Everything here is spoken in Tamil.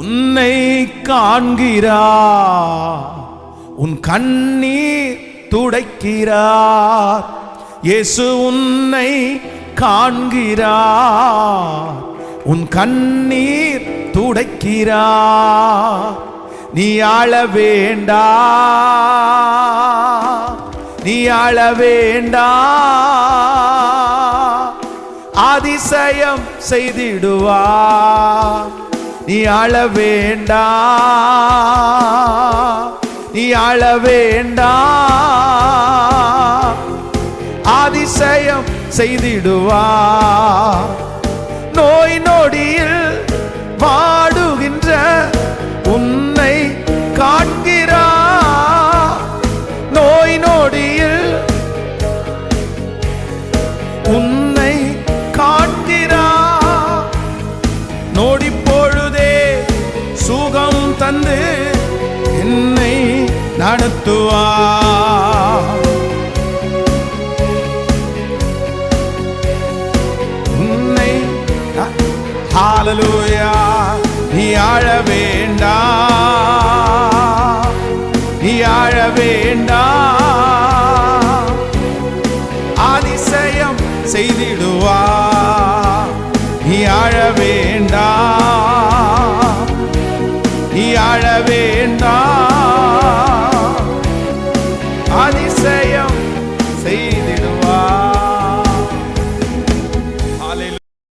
உன்னை காண்கிறார், உன் கண்ணீர் துடைக்கிறார். இயேசு உன்னை காண்கிறார், உன் கண்ணீர் துடைக்கிறார். நீ ஆள வேண்டா, நீ ஆள வேண்டா, அதிசயம் செய்திடுவார். நீ ஆள வேண்டா, நீ ஆள வேண்டா, அதிசயம் செய்திடுவார். நோய் நொடியில் வாடுகின்ற உன்னை காண்கிறார். நோய் நொடியில் உன்னை காண்கிறார். நொடி பொழுதே சுகம் தந்து என்னை நடத்துவார். உன்னை ஹல்லேலூயா. நீ ஆழ வேண்டா, நீ ஆழ வேண்டா, அதிசயம் செய்திடுவார். நீ ஆழ வேண்டா, நீ ஆழ வேண்டா,